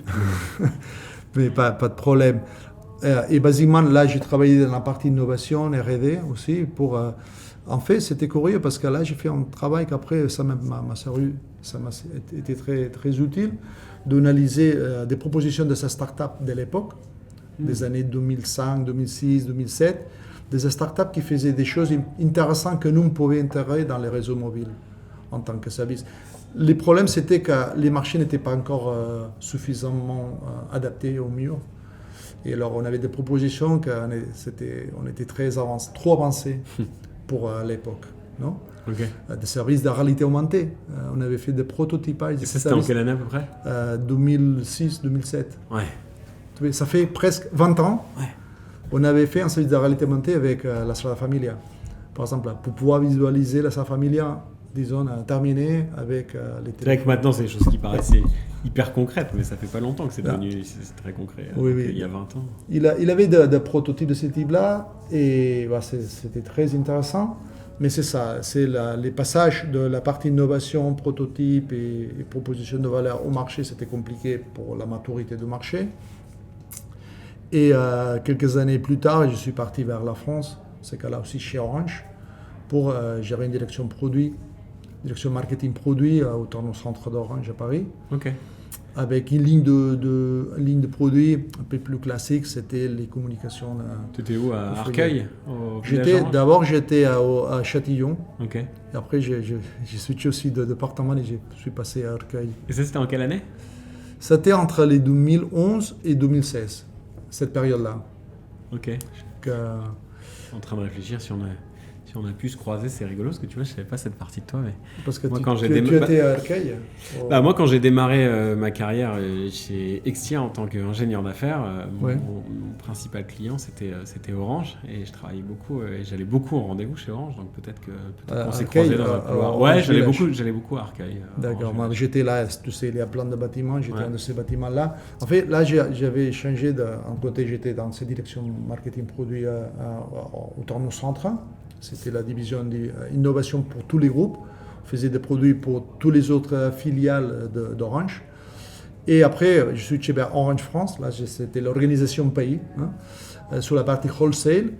Mais pas de problème. Et basiquement, là, j'ai travaillé dans la partie innovation, R&D aussi. En fait, c'était curieux parce que là, j'ai fait un travail qu'après, ça m'a été très, très utile d'analyser des propositions de sa start-up de l'époque, des années 2005, 2006, 2007, des startups qui faisaient des choses intéressantes que nous, on pouvait intégrer dans les réseaux mobiles en tant que service. Les problèmes, c'était que les marchés n'étaient pas encore suffisamment adaptés au mur. Et alors, on avait des propositions on était trop avancés pour l'époque, non? Des services de réalité augmentée. On avait fait des prototypages. Et ça, c'était en quelle année à peu près? 2006-2007. Ouais. Ça fait presque 20 ans. Ouais. On avait fait un service de réalité augmentée avec la Sagrada Familia. Par exemple, pour pouvoir visualiser la Sagrada Familia, disons, terminée avec les téléphones. C'est vrai que maintenant, c'est des choses qui paraissaient hyper concrètes, mais ça fait pas longtemps que c'est devenu très concret. Oui. Il y a 20 ans. Il avait des prototypes de ce type-là, et c'était très intéressant. Mais c'est ça, c'est les passages de la partie innovation, prototype et proposition de valeur au marché, c'était compliqué pour la maturité du marché. Et quelques années plus tard, je suis parti vers la France, c'est cas-là aussi chez Orange, pour gérer une direction produit, direction marketing produit au centre d'Orange à Paris. Ok. Avec une ligne de produits un peu plus classique, c'était les communications. Tu étais où, à Arcueil? D'abord, j'étais à Châtillon. Ok. Et après, j'ai switché aussi de département et je suis passé à Arcueil. Et ça, c'était en quelle année? C'était entre les 2011 et 2016, cette période-là. Ok. En train de réfléchir si on a pu se croiser, c'est rigolo parce que tu vois, je savais pas cette partie de toi. Mais parce que moi, tu étais à Arcueil. Moi, quand j'ai démarré ma carrière chez Extia en tant qu'ingénieur d'affaires, mon principal client c'était Orange et je travaillais beaucoup et j'allais beaucoup en rendez-vous chez Orange, donc peut-être qu'on s'est croisés dans un couloir. Ouais, j'allais beaucoup à Arcueil. D'accord, moi j'étais là, tu sais, il y a plein de bâtiments, j'étais dans ces bâtiments-là. En fait, là j'avais changé en côté, j'étais dans cette direction marketing produit au Tournon Centre. C'était la division d'innovation pour tous les groupes. On faisait des produits pour toutes les autres filiales d'Orange. Et après, je suis chez Orange France. Là, c'était l'organisation pays, sur la partie wholesale.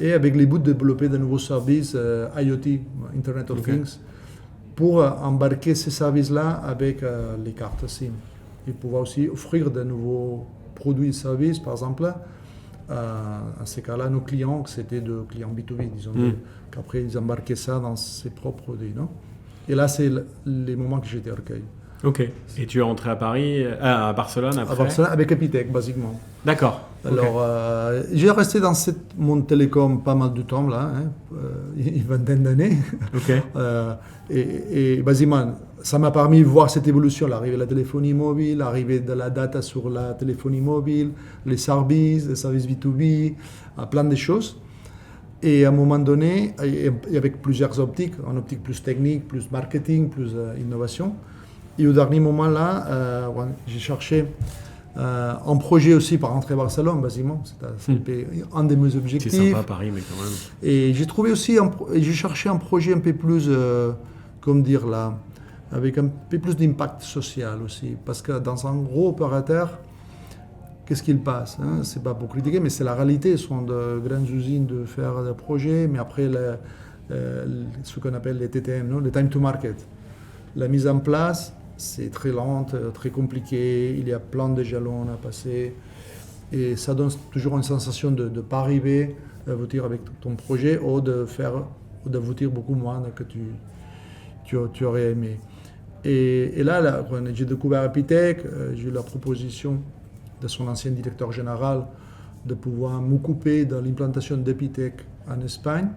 Et avec les bouts de développer de nouveaux services IoT, Internet of Things, pour embarquer ces services-là avec les cartes SIM. Et pouvoir aussi offrir de nouveaux produits et services, par exemple. À ces cas-là, nos clients, c'était de clients B2B, disons, qu'après ils embarquaient ça dans ses propres produits. Non? Et là, c'est les moments que j'étais à Arcueil. Ok. Et tu es rentré à Paris, à Barcelone après? À Barcelone, avec Epitech, basiquement. D'accord. Alors, j'ai resté dans ce monde télécom pas mal de temps, là, une vingtaine d'années. Ok. Et basiquement, ça m'a permis de voir cette évolution, l'arrivée de la téléphonie mobile, l'arrivée de la data sur la téléphonie mobile, les services B2B, plein de choses. Et à un moment donné, et avec plusieurs optiques, en optique plus technique, plus marketing, plus innovation. Et au dernier moment là, j'ai cherché un projet aussi pour rentrer à Barcelone, basiquement. C'était un de mes objectifs. C'est sympa Paris, mais quand même. Et j'ai trouvé aussi, j'ai cherché un projet un peu plus, comment dire là, avec un peu plus d'impact social aussi. Parce que dans un gros opérateur, qu'est-ce qu'il passe, hein? C'est pas pour critiquer, mais c'est la réalité. Ce sont de grandes usines de faire des projets, mais après, ce qu'on appelle les TTM, non? Les time to market. La mise en place, c'est très lente, très compliqué, il y a plein de jalons à passer. Et ça donne toujours une sensation de ne pas arriver à aboutir avec ton projet ou d'aboutir beaucoup moins que tu aurais aimé. Et là, quand j'ai découvert Epitech, j'ai eu la proposition de son ancien directeur général de pouvoir m'occuper de l'implantation d'Epitech en Espagne.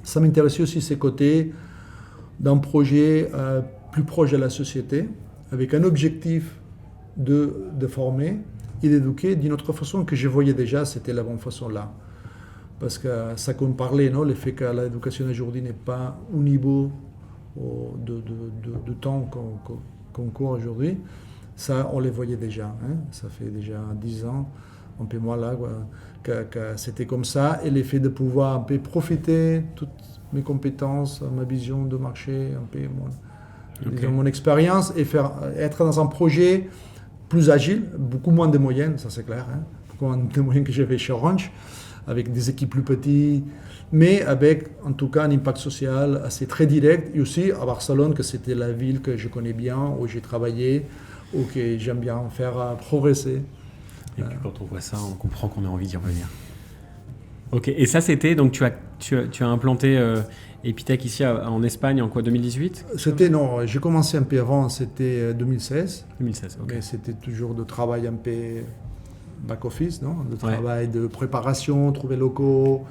Ça m'intéressait aussi ces côtés d'un projet plus proche de la société, avec un objectif de former et d'éduquer d'une autre façon que je voyais déjà, c'était la bonne façon là. Parce que ça qu'on parlait, non, le fait que l'éducation aujourd'hui n'est pas au niveau de temps qu'on court aujourd'hui, ça on les voyait déjà. Hein. Ça fait déjà 10 ans, un peu moins là, que c'était comme ça. Et l'effet de pouvoir un peu profiter toutes mes compétences, ma vision de marché, un peu mon expérience, et être dans un projet plus agile, beaucoup moins de moyens, ça c'est clair, hein, beaucoup moins de moyens que j'avais chez Orange, avec des équipes plus petites, mais avec en tout cas un impact social assez très direct, et aussi à Barcelone, que c'était la ville que je connais bien, où j'ai travaillé, ou que j'aime bien faire progresser. Et puis quand on voit ça, on comprend qu'on a envie d'y revenir. Ok, et ça c'était, donc tu as implanté Epitech ici en Espagne en quoi, 2018? Non, j'ai commencé un peu avant, c'était 2016. 2016, ok. Mais c'était toujours de travail un peu back-office, non? De travail de préparation, trouver locaux,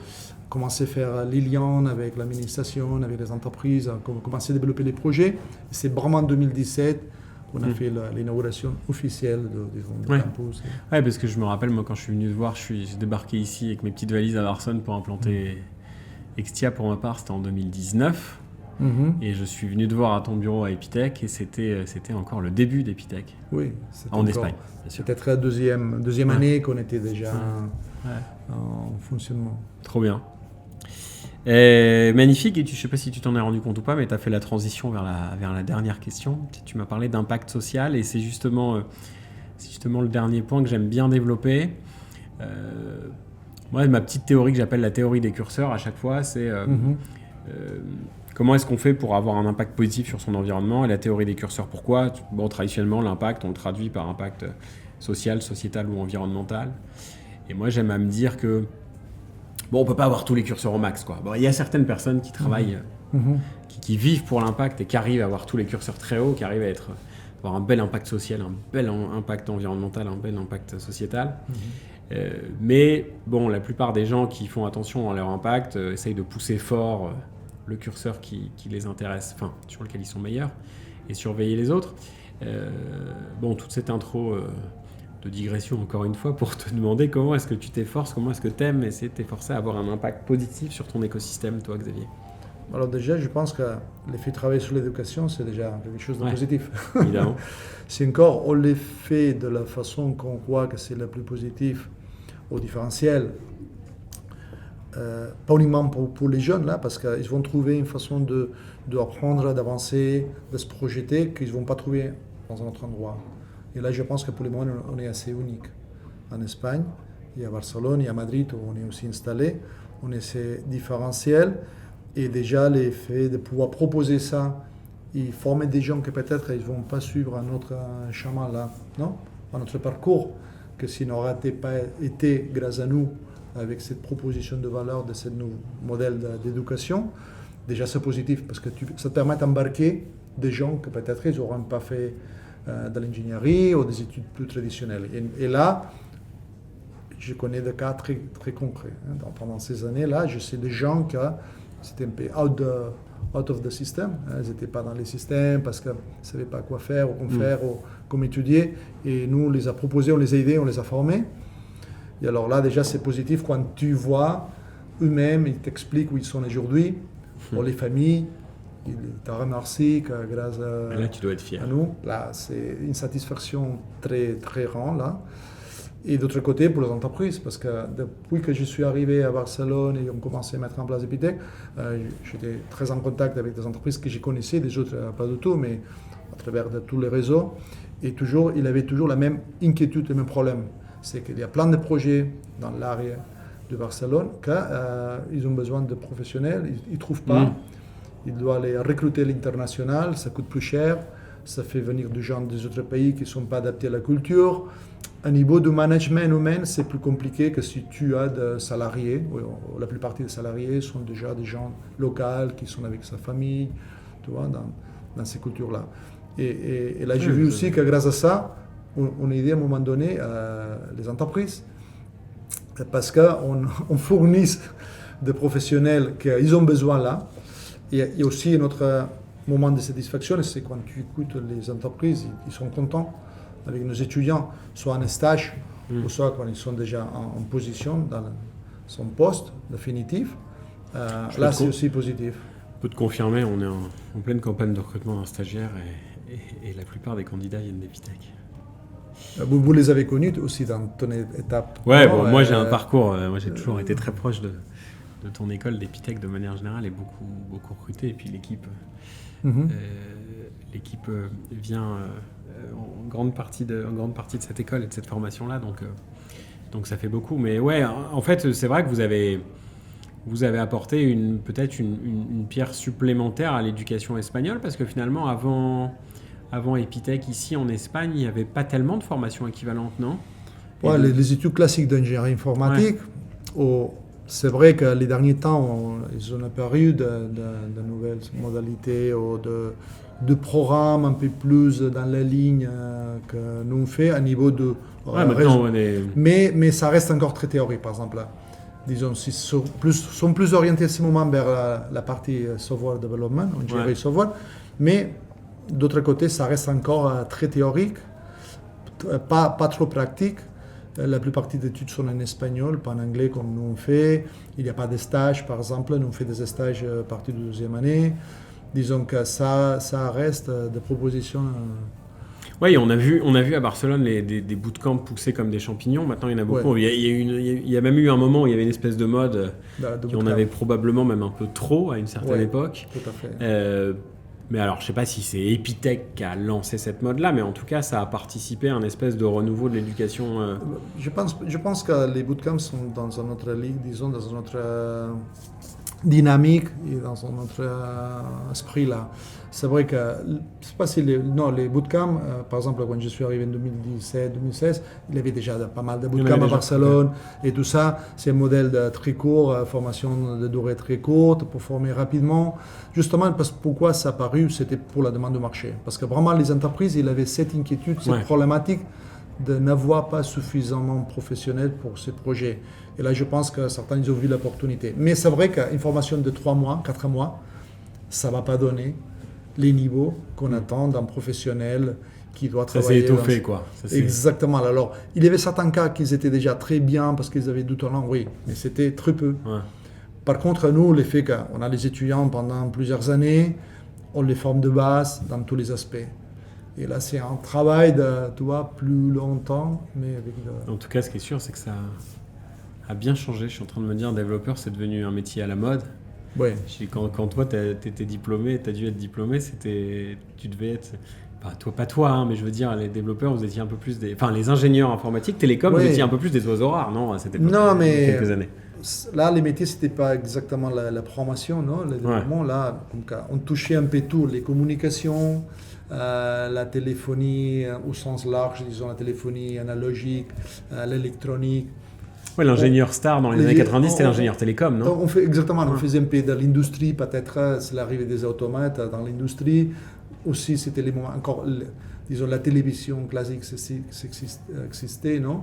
commencer à faire les liens avec l'administration, avec les entreprises, commencer à développer les projets. C'est vraiment en 2017 qu'on a fait l'inauguration officielle du campus. Ouais, parce que je me rappelle, moi, quand je suis venu te voir, j'ai débarqué ici avec mes petites valises à Barcelone pour implanter Extia pour ma part, c'était en 2019. Et je suis venu te voir à ton bureau à Epitech et c'était encore le début d'Epitech. Oui, en Espagne, bien sûr. Peut-être la deuxième année qu'on était déjà en fonctionnement. Trop bien. Magnifique, et je ne sais pas si tu t'en es rendu compte ou pas, mais tu as fait la transition vers la dernière question. Tu m'as parlé d'impact social et c'est justement le dernier point que j'aime bien développer. Moi, ma petite théorie que j'appelle la théorie des curseurs à chaque fois, c'est comment est-ce qu'on fait pour avoir un impact positif sur son environnement, et la théorie des curseurs, pourquoi? Bon, traditionnellement, l'impact, on le traduit par impact social, sociétal ou environnemental. Et moi, j'aime à me dire que bon, on peut pas avoir tous les curseurs au max, quoi. Bon, il y a certaines personnes qui travaillent, qui vivent pour l'impact et qui arrivent à avoir tous les curseurs très hauts, qui arrivent à avoir un bel impact social, un bel impact environnemental, un bel impact sociétal. Mais bon, la plupart des gens qui font attention à leur impact essayent de pousser fort le curseur qui les intéresse, enfin, sur lequel ils sont meilleurs, et surveiller les autres. Bon, toute cette intro de digression, encore une fois, pour te demander comment est-ce que tu t'efforces, comment est-ce que tu aimes essayer de t'efforcer à avoir un impact positif sur ton écosystème, toi, Xavier? Alors déjà, je pense que l'effet de travailler sur l'éducation, c'est déjà quelque chose de positif. Évidemment. C'est encore, on le fait de la façon qu'on croit que c'est le plus positif au différentiel. Pas uniquement pour les jeunes, là, parce qu'ils vont trouver une façon d'apprendre, d'avancer, de se projeter qu'ils ne vont pas trouver dans un autre endroit. Et là, je pense que pour le moment, on est assez unique. En Espagne, il y a Barcelone, il y a Madrid, où on est aussi installé. On est assez différentiel. Et déjà, l'effet de pouvoir proposer ça et former des gens que peut-être ils ne vont pas suivre un autre chemin là, non? Un autre parcours, que s'il n'aurait pas été grâce à nous, avec cette proposition de valeur de ce nouveau modèle d'éducation, déjà c'est positif parce que ça te permet d'embarquer des gens que peut-être ils n'auront pas fait de l'ingénierie ou des études plus traditionnelles. Et là, je connais des cas très, très concrets. Pendant ces années-là, je sais des gens qui c'était un peu out of the system. Ils n'étaient pas dans les systèmes parce qu'ils ne savaient pas quoi faire ou comment faire ou comment étudier. Et nous, on les a proposés, on les a aidés, on les a formés. Et alors là, déjà, c'est positif quand tu vois eux-mêmes, ils t'expliquent où ils sont aujourd'hui, pour les familles. Ils te remercient grâce là, tu dois être fier. à nous. Là, c'est une satisfaction très, très grande. Là. Et d'autre côté, pour les entreprises, parce que depuis que je suis arrivé à Barcelone et on commençait à mettre en place Epitech, j'étais très en contact avec des entreprises que je connaissais, des autres pas du tout, mais à travers de tous les réseaux. Et toujours, il avait toujours la même inquiétude, le même problème. C'est qu'il y a plein de projets dans l'area de Barcelone qu'ils ont besoin de professionnels, ils ne trouvent pas. Ils doivent aller recruter à l'international, ça coûte plus cher, ça fait venir des gens des autres pays qui ne sont pas adaptés à la culture. Au niveau du management humain, c'est plus compliqué que si tu as des salariés. La plupart des salariés sont déjà des gens locaux qui sont avec sa famille, tu vois, dans ces cultures-là. Et là, j'ai vu aussi que grâce à ça, on a aidé à un moment donné les entreprises parce qu'on fournit des professionnels qu'ils ont besoin là. Et il y a aussi notre moment de satisfaction, c'est quand tu écoutes les entreprises, ils sont contents avec nos étudiants, soit en stage, ou soit quand ils sont déjà en position dans son poste définitif. Là, c'est aussi positif. Je peux te confirmer, on est en pleine campagne de recrutement d'un stagiaire et la plupart des candidats viennent d'Epitech. Vous les avez connus aussi dans ton étape? Ouais, bon, moi j'ai un parcours, moi j'ai toujours été très proche de ton école d'Epitech de manière générale et beaucoup recruté. Et puis l'équipe vient en grande partie de cette école et de cette formation-là, donc ça fait beaucoup. Mais ouais, en fait, c'est vrai que vous avez apporté peut-être une pierre supplémentaire à l'éducation espagnole, parce que finalement, avant Epitech, ici en Espagne, il n'y avait pas tellement de formation équivalente, non? Ouais, les études classiques d'ingénierie informatique, c'est vrai que les derniers temps, ils ont apparu de nouvelles modalités ou de programmes un peu plus dans la ligne que nous on fait à niveau de réseau. Mais ça reste encore très théorique, par exemple. Disons, ils sont plus orientés à ce moment vers la partie software development, ingénierie software, mais d'autre côté, ça reste encore très théorique, pas trop pratique. La plupart des études sont en espagnol, pas en anglais comme nous on fait. Il n'y a pas de stage, par exemple. Nous on fait des stages à partir de la deuxième année. Disons que ça reste des propositions. Oui, on a vu à Barcelone des bootcamps poussés comme des champignons. Maintenant, il y en a beaucoup. Ouais. Il y a même eu un moment où il y avait une espèce de mode qui en avait probablement même un peu trop à une certaine époque. Tout à fait. Mais alors, je ne sais pas si c'est Epitech qui a lancé cette mode-là, mais en tout cas, ça a participé à un espèce de renouveau de l'éducation. Je pense que les bootcamps sont dans une autre ligue, disons, dans une autre dynamique et dans un autre esprit là. C'est vrai que, je sais pas si les bootcamps, par exemple, quand je suis arrivé en 2017-2016, il y avait déjà pas mal de bootcamps à Barcelone et tout ça. C'est un modèle très court, formation de durée très courte pour former rapidement. Justement, pourquoi ça a apparu, c'était pour la demande du marché. Parce que vraiment, les entreprises, ils avaient cette inquiétude, cette problématique de n'avoir pas suffisamment de professionnels pour ces projets. Et là, je pense que certains, ils ont vu l'opportunité. Mais c'est vrai qu'une formation de 3 mois, 4 mois, ça ne va pas donner les niveaux qu'on attend d'un professionnel qui doit travailler. Ça s'est étoffé, quoi. Exactement. Alors, il y avait certains cas qui étaient déjà très bien parce qu'ils avaient du talent, oui, mais c'était très peu. Ouais. Par contre, nous, le fait qu'on a les étudiants pendant plusieurs années, on les forme de base dans tous les aspects. Et là, c'est un travail plus longtemps, mais avec En tout cas, ce qui est sûr, c'est que ça a bien changé. Je suis en train de me dire, développeur, c'est devenu un métier à la mode. Ouais. Quand toi, tu étais diplômé, tu as dû être diplômé, tu devais être... Pas toi, hein, mais je veux dire, les développeurs, vous étiez un peu plus des... Enfin, les ingénieurs informatiques, télécom, vous étiez un peu plus des oiseaux rares, non, à cette époque, non, mais il y a quelques années. Là, les métiers, c'était pas exactement la promotion, non. Le développement, là, on touchait un peu tout, les communications, la téléphonie au sens large, disons la téléphonie analogique, l'électronique, Ouais, l'ingénieur star dans les années 90, c'était l'ingénieur télécom, non? On fait exactement, on faisait un peu de l'industrie, peut-être c'est l'arrivée des automates dans l'industrie. Aussi, c'était les moments encore, disons, la télévision classique existait, non?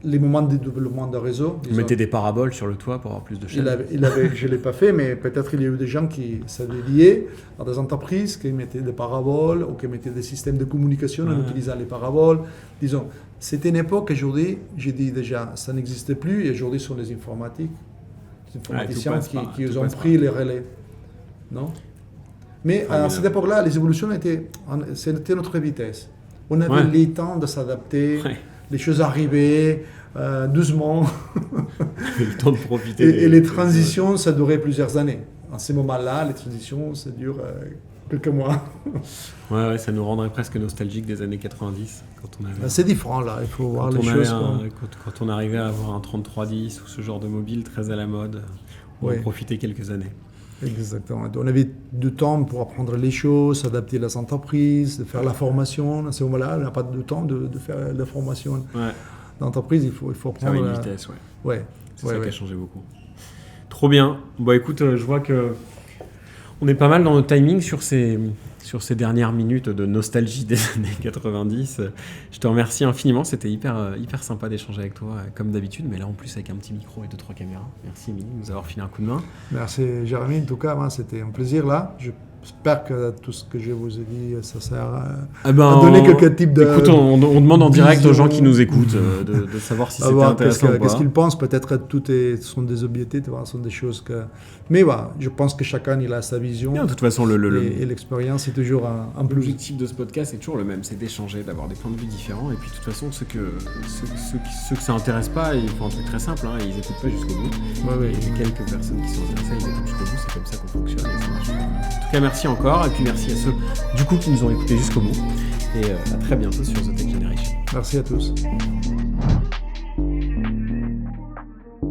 Les moments de développement de réseau. Vous mettez des paraboles sur le toit pour avoir plus de chaînes. Je ne l'ai pas fait, mais peut-être il y a eu des gens qui s'avaient lié à des entreprises qui mettaient des paraboles ou qui mettaient des systèmes de communication en utilisant les paraboles. Disons, c'était une époque, aujourd'hui, j'ai dit déjà, ça n'existe plus, et aujourd'hui, ce sont les informatiques, les informaticiens qui ont pris les relais. Non? Mais à cette époque-là, les évolutions c'était notre vitesse. On avait le temps de s'adapter. Ouais. Les choses arrivaient doucement. Le temps de profiter. Et les transitions, ça durait plusieurs années. En ces moments-là, les transitions, ça dure quelques mois. Ouais, ça nous rendrait presque nostalgique des années 90. Quand on avait c'est différent là, il faut voir les choses. Quand on arrivait à avoir un 3310 ou ce genre de mobile très à la mode, on en profitait quelques années. Exactement. On avait du temps pour apprendre les choses, s'adapter à les entreprises, de faire la formation. À ce moment-là, on n'a pas de temps de faire la formation d'entreprise. Il faut prendre... Faire une vitesse, ouais. C'est ça qui a changé beaucoup. Trop bien. Bon, écoute, je vois que on est pas mal dans notre timing sur ces dernières minutes de nostalgie des années 90. Je te remercie infiniment. C'était hyper sympa d'échanger avec toi, comme d'habitude, mais là en plus avec un petit micro et 2-3 caméras. Merci Émilie de nous avoir filé un coup de main. Merci Jérémy. En tout cas, c'était un plaisir là. J'espère que tout ce que je vous ai dit, ça sert à donner quelques types de... Écoute, on demande en direct aux gens qui nous écoutent de savoir si c'était intéressant ou pas. Qu'est-ce qu'ils pensent? Peut-être que sont des objectifs, sont des choses que... Mais voilà, je pense que chacun il a sa vision. Et de toute façon, et l'expérience est toujours un plus. L'objectif de ce podcast est toujours le même, c'est d'échanger, d'avoir des points de vue différents. Et puis de toute façon, ceux que ça intéresse pas, ils font un truc très simple, ils n'écoutent pas jusqu'au bout. Il y a quelques personnes qui sont intéressées, ils écoutent jusqu'au bout, c'est comme ça qu'on fonctionne et ça marche. En tout cas, merci encore, et puis merci à ceux du coup qui nous ont écoutés jusqu'au bout. Et à très bientôt sur The Tech Generation. Merci à tous.